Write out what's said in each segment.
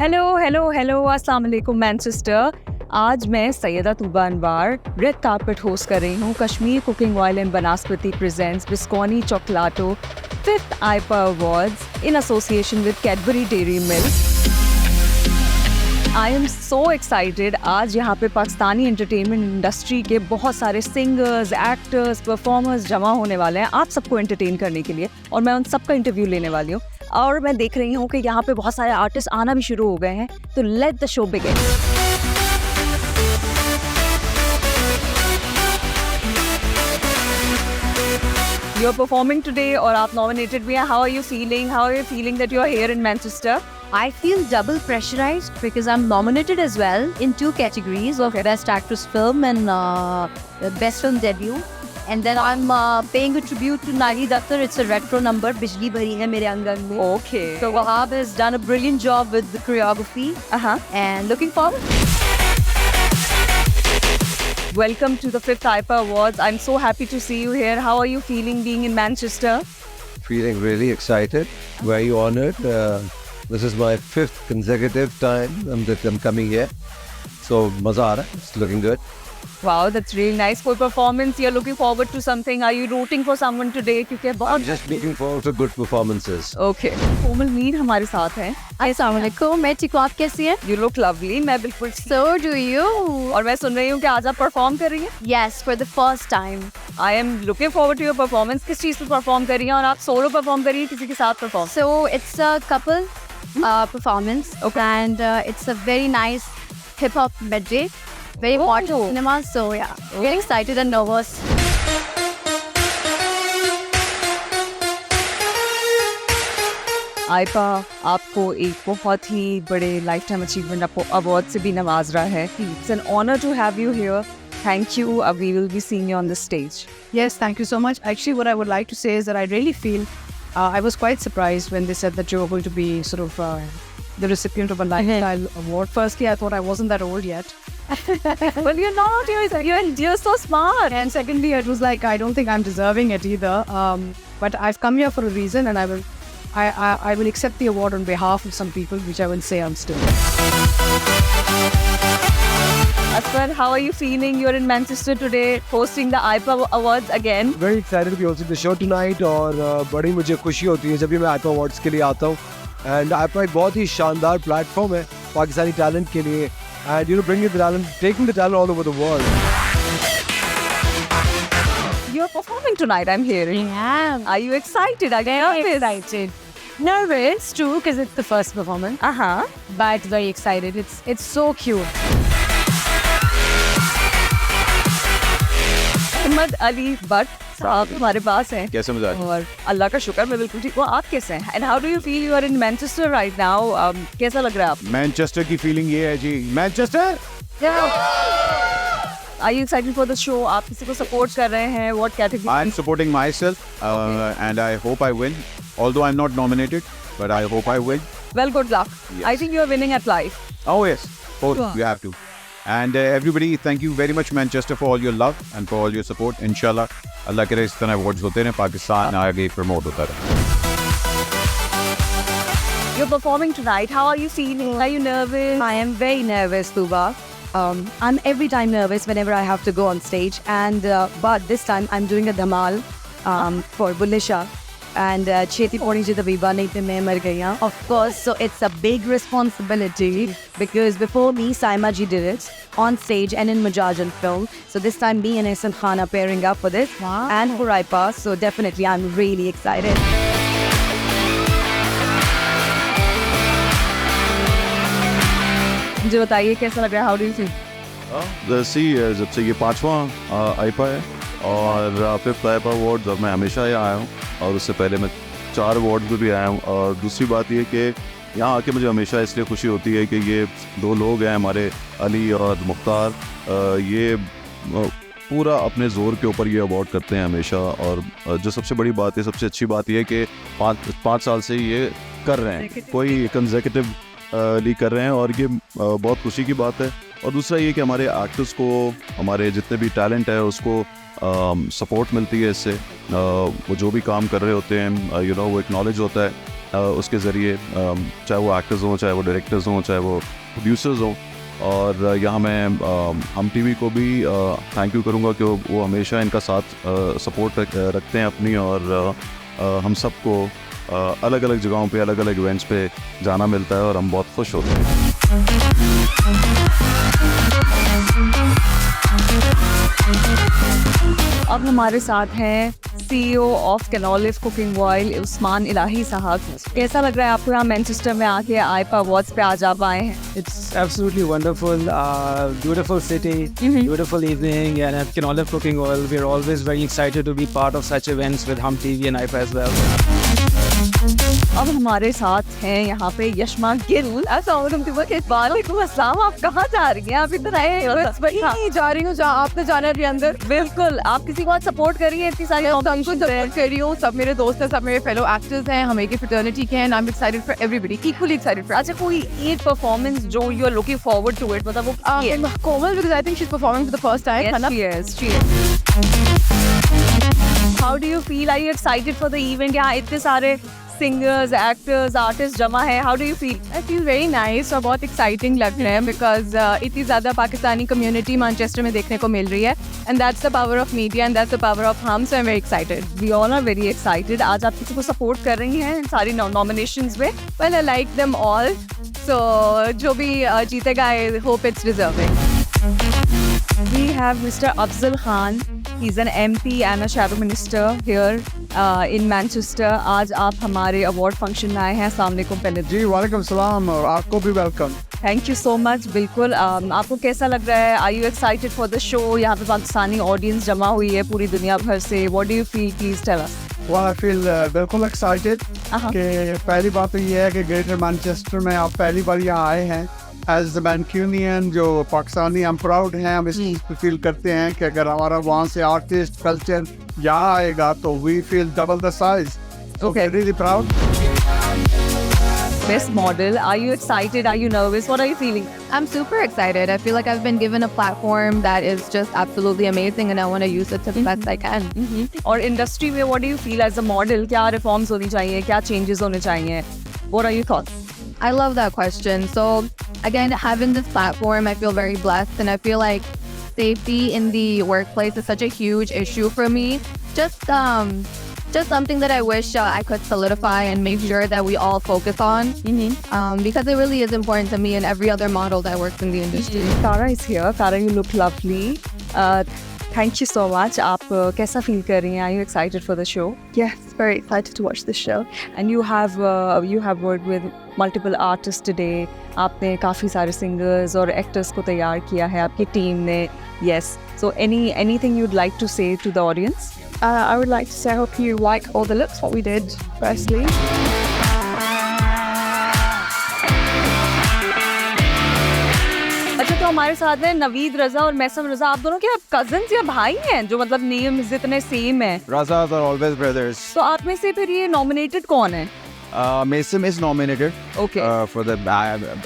Hello hello hello अस्सलाम वालेकुम Manchester. आज मैं Syeda Tooba Anwar red carpet host कर रही हूँ Kashmir cooking oil and Banaspati presents Bisconni Chocolatto 5th IPPA awards in association with Cadbury Dairy Milk. I am so excited. आज यहाँ पे पाकिस्तानी एंटरटेनमेंट इंडस्ट्री के बहुत सारे सिंगर्स, एक्टर्स, परफॉर्मर्स जमा होने वाले हैं आप सबको एंटरटेन करने के लिए, और मैं उन सबका इंटरव्यू लेने वाली हूँ। और मैं देख रही हूँ कि यहाँ पे बहुत सारे आर्टिस्ट आना भी शुरू हो गए हैं, तो let the show begin. You are performing today और आप nominated भी हैं। How are you feeling? How are you feeling that you are here in Manchester? I feel double pressurized because I'm nominated as well in 2 categories of Best Actress Film and Best Film Debut. And then I'm paying a tribute to Nagi Dakhtar. It's a retro number, Bijli Bhari Hai Mere Angan Mein. Okay. So Wahab has done a brilliant job with the choreography. And looking forward. Welcome to the 5th IPA Awards. I'm so happy to see you here. How are you feeling being in Manchester? Feeling really excited, very honored. This is my 5th consecutive time that I'm coming here. So, maza aa raha hai. It's looking good. Wow, that's really nice. For performance, you're looking forward to something. Are you rooting for someone today? क्योंकि I'm बहुत just looking forward to good performances. Okay. कोमल मीर हमारे साथ हैं। Assalamualaikum. मैं ठीक हूँ, आप कैसी हैं? You look lovely. मैं बिल्कुल ठीक। So do you. और मैं सुन रही हूँ कि आज आप परफॉर्म कर रही हैं। Yes, for the first time. I am looking forward to your performance. किस चीज़ पे परफॉर्म कर रही हैं, और आप सोलो परफॉर्म कर रही हैं किसी के साथ perform? So it's a couple performance. Okay. And it's a very nice hip-hop medley. Very hot cinema, so yeah, getting excited and nervous. आइपा आपको एक बहुत ही बड़े लाइफ टाइम अचीवमेंट अवार्ड से भी नवाज रहा है। It's an honour to have you here. Thank you. We will be seeing you on the stage. Yes, thank you so much. Actually, what I would like to say is that I really feel I was quite surprised when they said that you were going to be sort of the recipient of a lifestyle award. Firstly, I thought I wasn't that old yet. Well, you're not. You're so smart. And secondly, it was like, I don't think I'm deserving it either. But I've come here for a reason, and I will accept the award on behalf of some people, which I will say I'm still. Asfar, how are you feeling? You're in Manchester today, hosting the IPA Awards again. Very excited to be hosting the show tonight और बड़ी मुझे खुशी होती है जब भी मैं आइपा awards के लिए आता हूँ। एंड आइपा एक बहुत ही शानदार प्लेटफॉर्म है पाकिस्तानी टैलेंट के लिए, and you know bringing the talent, taking the talent all over the world. You're performing tonight, I'm hearing. Yeah. Are you excited? Are you nervous? Excited. Nervous too because it's the first performance, but very excited. It's so cute. Mohammad Ali Bhatt साहब हमारे पास हैं। कैसे मजाक? और अल्लाह का शुक्र मैं बिल्कुल ठीक हूँ। आप कैसे हैं? And how do you feel? You are in Manchester right now. कैसा लग रहा है आप? मैनचेस्टर की फीलिंग ये है जी, Manchester. Are you excited for the show? आप किसी को सपोर्ट कर रहे हैं? What category? I am supporting myself and I hope I win, although I am not nominated, but I hope I win. Well, good luck. I think you are winning at life. Oh yes, both you have to. And everybody, thank you very much Manchester for all your love and for all your support. Inshallah, अल्लाह करे इस तरह awards होते रहे, पाकिस्तान आगे promote होता रहे। You're performing tonight. How are you feeling? Are you nervous? I am very nervous, Tuba. I'm every time nervous whenever I have to go on stage, and but this time I'm doing a dhamal for Bulle Shah. And Cheti Poni Ji Dabiba nahi pe main mar gayi. Of course, so it's a big responsibility because before me, Saima Ji did it on stage and in Mujajan film. So this time me and Ehsan Khan are pairing up for this and for IPA. So definitely I'm really excited. मुझे बताइए कैसा लग रहा है? How do you feel? जैसे जब से ये 5वां आइपा है और 5th आइपा अवार्ड्स, और मैं हमेशा यहाँ आया हूँ और उससे पहले मैं 4 अवार्ड्स में भी आया हूँ। और दूसरी बात ये कि यहाँ आके मुझे हमेशा इसलिए खुशी होती है कि ये 2 लोग हैं हमारे, अली और मुख्तार, ये पूरा अपने ज़ोर के ऊपर ये अवार्ड करते हैं हमेशा। और जो सबसे बड़ी बात है, सबसे अच्छी बात ये है कि 5 साल से ये कर रहे हैं, कोई कंसेक्यूटिव ली कर रहे हैं, और ये बहुत खुशी की बात है। और दूसरा ये कि हमारे एक्टर्स को, हमारे जितने भी टैलेंट है उसको सपोर्ट मिलती है इससे। वो जो भी काम कर रहे होते हैं वो एक्नॉलेज होता है। उसके ज़रिए, चाहे वो एक्टर्स हों, चाहे वो डायरेक्टर्स हों, चाहे वो प्रोड्यूसर्स हों। और यहाँ मैं हम टीवी को भी थैंक यू करूँगा कि वो हमेशा इनका साथ सपोर्ट रखते हैं अपनी, और हम सबको अलग अलग जगहों पे, अलग अलग इवेंट्स पे जाना मिलता है और हम बहुत खुश होते हैं। अब हमारे साथ हैं CEO of Canolive cooking oil Usman Elahi साहब। कैसा लग रहा है आपको यहाँ मैनचेस्टर में आके आईपा अवार्ड्स पे आज आप आए हैं? It's absolutely wonderful, beautiful city, beautiful evening, and at Canolive Cooking Oil, we're always very excited to be part of such events with Hum TV and IPA as well. अब हमारे साथ हैं यहाँ पे यशमा गिल। वालेकुम अस्सलाम। आप कहाँ जा रही हैं? आप इधर आए हैं? नहीं जा रही हूँ जहाँ आपने जाना है अंदर। बिल्कुल, आप किसी को आज सपोर्ट कर रही हैं इतनी सारी सबको सपोर्ट कर रही हूँ, सब मेरे दोस्त हैं, सब मेरे फेलो एक्टर्स हैं, हम एक ही फ्रेटर्निटी के हैं, I am excited for everybody, equally excited for. अच्छा, कोई एक परफॉर्मेंस जो you are looking forward to it, मतलब वो Komal, because I think she is performing for the first time, है ना? Yes, she is. How do you feel? Are you excited for the event? यहाँ इतने सारे सिंगर्स, एक्टर्स, आर्टिस्ट जमा है। How do you feel? I feel very nice और बहुत exciting लग रहा है, बिकॉज इतनी ज़्यादा पाकिस्तानी कम्युनिटी मैनचेस्टर में देखने को मिल रही है, and that's the power of media and that's the power of Hum, so I am very excited. We all are very excited. आज आप किसी को सपोर्ट कर रही हैं इन सारी नॉमिनेशंस में? Well I like them all, so जो भी जीतेगा I hope it's deserving. We have Mr. Afzal Khan. He's an MP and a shadow minister here in Manchester. आज आप हमारे अवार्ड फंक्शन में आए हैं। अस्सलाम वालेकुम। पहले जी वालेकुम सलाम, और आपको भी welcome. Thank you so much. बिल्कुल, आपको कैसा लग रहा है? Are you excited for the show? यहाँ पे पाकिस्तानी ऑडियंस जमा हुई है पूरी दुनिया भर से। What do you feel? Please tell us. Well, I feel बिल्कुल एक्साइटेड कि पहली बात तो ये है कि ग्रेटर मैनचेस्टर में आप पहली बार यहाँ आए हैं एज द मैनक्यूनियन, जो पाकिस्तानी हम प्राउड हैं, हम इस चीज़ को फील करते हैं कि अगर हमारा वहाँ से आर्टिस्ट कल्चर यहाँ आएगा तो we feel double the size. So really proud. Best model. Are you excited? Are you nervous? What are you feeling? I'm super excited. I feel like I've been given a platform that is just absolutely amazing and I want to use it to the best I can. और industry में what do you feel as a model? क्या reforms होनी चाहिए? क्या changes होने चाहिए? What are your thoughts? I love that question. So again, having this platform, I feel very blessed, and I feel like safety in the workplace is such a huge issue for me. Just something that I wish I could solidify and make sure that we all focus on, because it really is important to me and every other model that works in the industry. Tara is here. Tara, you look lovely. Thank you so much. आप कैसा feel कर रही हैं? Are you excited for the show? Yes, very excited to watch this show. And you have worked with multiple artists today. आपने काफ़ी सारे singers और actors को तैयार किया है आपकी टीम ने. Yes. So anything you'd like to say to the audience? I would like to say I hope you like all the looks, what we did, firstly. अच्छा, तो हमारे साथ हैं नवीद रजा और मैसम रजा। आप दोनों क्या कजन्स या भाई हैं जो मतलब नेम्स इतने सेम हैं? Razas are always brothers. तो आप में से फिर ये नॉमिनेटेड कौन है? Mason is nominated for the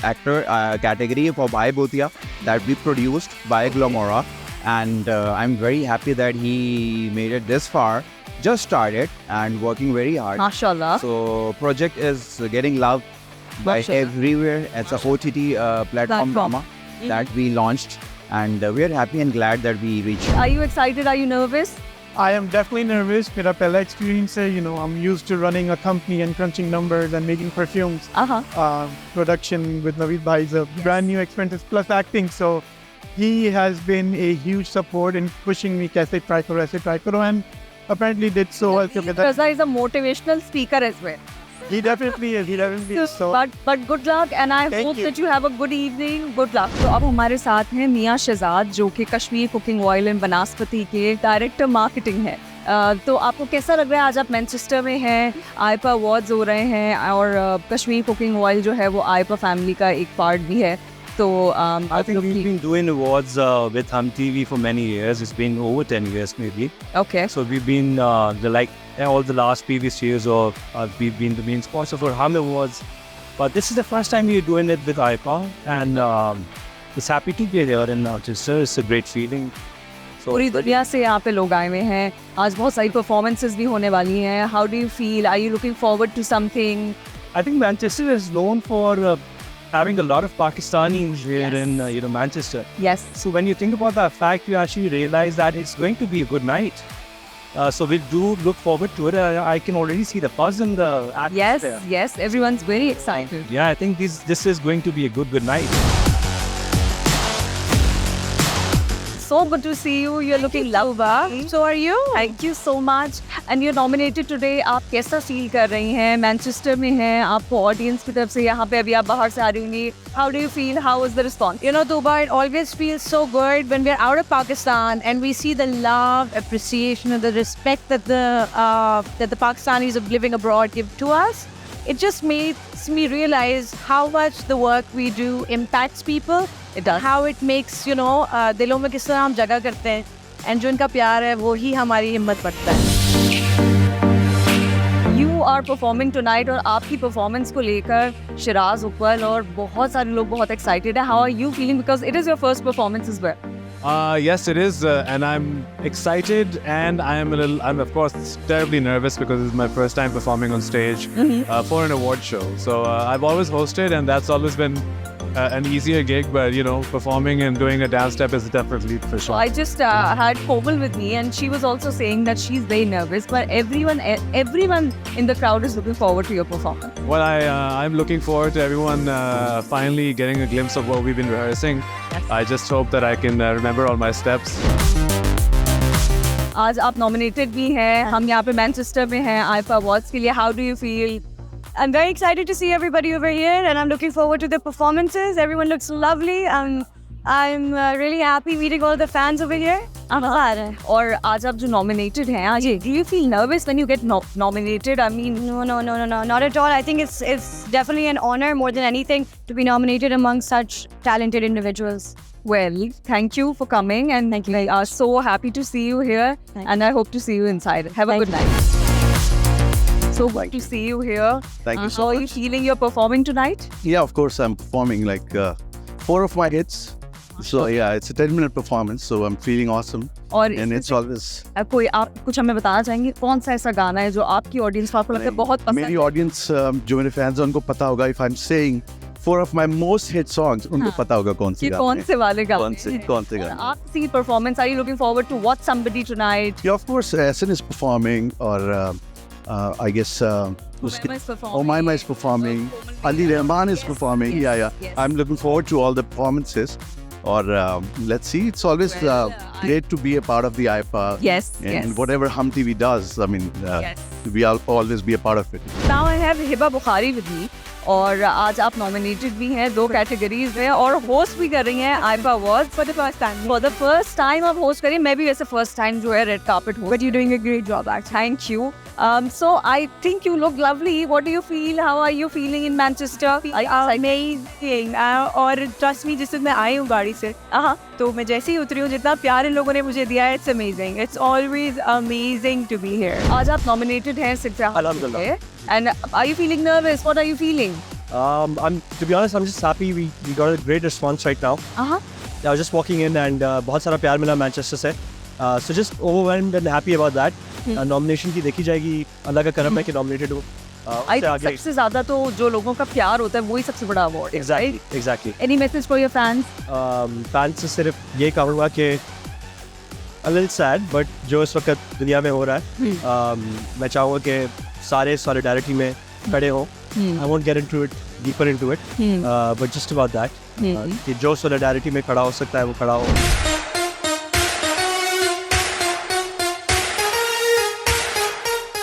actor category for Bhai Bhutia that we produced by Glamora, and I'm very happy that he made it this far. Just started and working very hard. माशाल्लाह। So project is getting love by everywhere. It's a OTT platform drama that we launched, and we are happy and glad that we reached. Are you excited? Are you nervous? I am definitely nervous. मेरा पहला experience है, you know, I'm used to running a company and crunching numbers and making perfumes. Production with Naveed Bhai is a brand new experience, plus acting. So he has been a huge support in pushing me कैसे try करो, and apparently did so well. Raza is a motivational speaker as well. He definitely is. So But good luck, and I hope that you have a good evening. Good luck. तो अब हमारे साथ हैं मियाँ शहजाद, जो कि Kashmir cooking oil and बनास्पति के director marketing है। तो आपको कैसा लग रहा है? आज आप मैनचेस्टर में हैं, आईपा अवार्ड्स हो रहे हैं, और कश्मीर कुकिंग ऑयल जो है वो आईपा फैमिली का एक पार्ट भी है। So I think we've been doing awards with Hum TV for many years. It's been over 10 years maybe. Okay. So we've been all the last previous years of we've been the main sponsor for Hum Awards. But this is the first time we're doing it with IPA, and it's happy to be here in Manchester. It's a great feeling. पूरी दुनिया से यहाँ पे लोग आए हुए हैं. आज बहुत सारी performances भी होने वाली हैं. How do you feel? Are you looking forward to something? I think Manchester is known for having a lot of Pakistanis here in Manchester. Yes. So when you think about that fact, you actually realize that it's going to be a good night. So we do look forward to it. I can already see the buzz in the atmosphere. Yes. Everyone's very excited. Yeah, I think this is going to be a good night. So good to see you. You're looking lovely. So are you? Thank you so much. And you're nominated today. आप कैसा feel कर रही हैं? Manchester में हैं. आपको audience की तरफ से यहाँ पे अभी आप बाहर से आ रही होंगी. How do you feel? How was the response? You know, Tuba, it always feels so good when we're out of Pakistan and we see the love, appreciation, and the respect that the Pakistanis of living abroad give to us. It just makes me realize how much the work we do impacts people. It does. How it makes, दिलों में किस तरह हम जगह करते हैं. And जो इनका प्यार है वो ही हमारी हिम्मत बढ़ता है. You are performing tonight और आपकी performance को लेकर शिराज उप्पल और बहुत सारे लोग बहुत excited हैं. How are you feeling? Because it is your first performance as well. Yes, it is, and I'm excited, and I'm of course terribly nervous because it's my first time performing on stage for an award show. So I've always hosted, and that's always been an easier gig, but performing and doing a dance step is definitely for sure. So I just had Komal with me, and she was also saying that she's very nervous, but everyone in the crowd is looking forward to your performance. Well, I'm looking forward to everyone finally getting a glimpse of what we've been rehearsing. Yes. I just hope that I can remember all my steps. आज आप nominated भी हैं. हम यहाँ पे Manchester में हैं IIFA awards के लिए. How do you feel? I'm very excited to see everybody over here and I'm looking forward to the performances. Everyone looks lovely. I'm really happy meeting all the fans over here. और आज आप जो nominated हैं, आज do you feel nervous when you get nominated? I mean, no, not at all. I think it's definitely an honor more than anything to be nominated among such talented individuals. Well, thank you for coming and thank you. We are so happy to see you here and I hope to see you inside. Have a good night. So good to see you here. Thank you so How are much. you feeling you're performing tonight? Yeah, of course, I'm performing like 4 of my hits. So yeah, it's a 10-minute performance, so I'm feeling awesome. और And it's always... कोई आप कुछ हमें बताना चाहेंगे कौन सा ऐसा गाना है जो आपकी ऑडियंस को आपको लगता है बहुत पसंद मेरी ऑडियंस जो मेरे फैंस हैं उनको पता होगा. If I'm saying 4 of my most hit songs, उनको पता होगा कौन से ये गाने कौन से वाले गाने कौन से गाने. आप see performance are you looking forward to watch somebody tonight? Yeah, of course, Essen is performing, or I guess Umayma is performing, Ali Rahman is performing. Yeah. Yes. I'm looking forward to all the performances. Or let's see, it's always great to be a part of the IPA. Yes, And yes. whatever Hum TV does, I mean, we'll always be a part of it. Now I have Hiba Bukhari with me. और आज आप nominated भी हैं 2 categories में और host भी कर रही हैं IIFA awards for the first time आप होस्ट करिए. मैं भी वैसे फर्स्ट टाइम जो है रेड कार्पेट हो. But you doing a great job. Thank you. So I think you look lovely. What do you feel? How are you feeling in Manchester? Amazing. और trust me, जिस दिन मैं आई हूँ गाड़ी से तो मैं जैसे ही उतरी हूँ जितना प्यार इन लोगों ने मुझे दिया है, it's amazing. It's always amazing to be here. आज आप नॉमिनेटेड हैं Alhamdulillah. And are you feeling nervous? What are you feeling? To be honest, I'm just happy we got a great response right now. I was just walking in and बहुत सारा प्यार मिला Manchester से. So just overwhelmed and happy about that. Nomination की देखी जाएगी. अल्लाह का करम है कि nominated हो. I think सबसे ज़्यादा तो जो लोगों का प्यार होता है वही सबसे बड़ा award. Exactly. Any message for your fans? Fans से सिर्फ ये कहूँगा कि a little sad, but जो इस वक्त दुनिया में हो रहा है, मैं चाहूँगा कि सारे solidarity में खड़े हों. I won't get deeper into it, but just about that. कि जो solidarity में खड़ा हो सकता है वो खड़ा हो.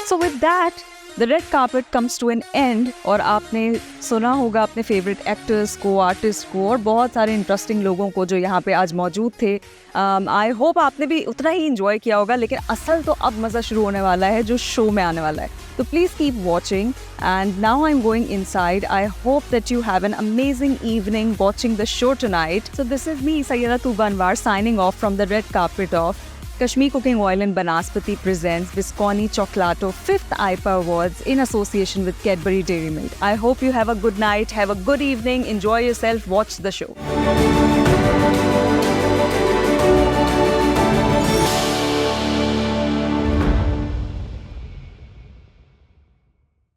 So with that, the red carpet comes to an end. और आपने सुना होगा अपने फेवरेट एक्टर्स को, आर्टिस्ट को और बहुत सारे इंटरेस्टिंग लोगों को जो यहाँ पे आज मौजूद थे. आई होप आपने भी उतना ही इंजॉय किया होगा. लेकिन असल तो अब मज़ा शुरू होने वाला है जो शो में आने वाला है. तो please keep watching. And now I am going inside. I hope that you have an amazing evening watching the show tonight. So this is me Syeda Tooba Anwar signing off from the red carpet of Kashmir Cooking Oil and Banaspati presents Visconi Chocolato 5th IPA Awards in association with Cadbury Dairy Milk. I hope you have a good night, have a good evening, enjoy yourself, watch the show.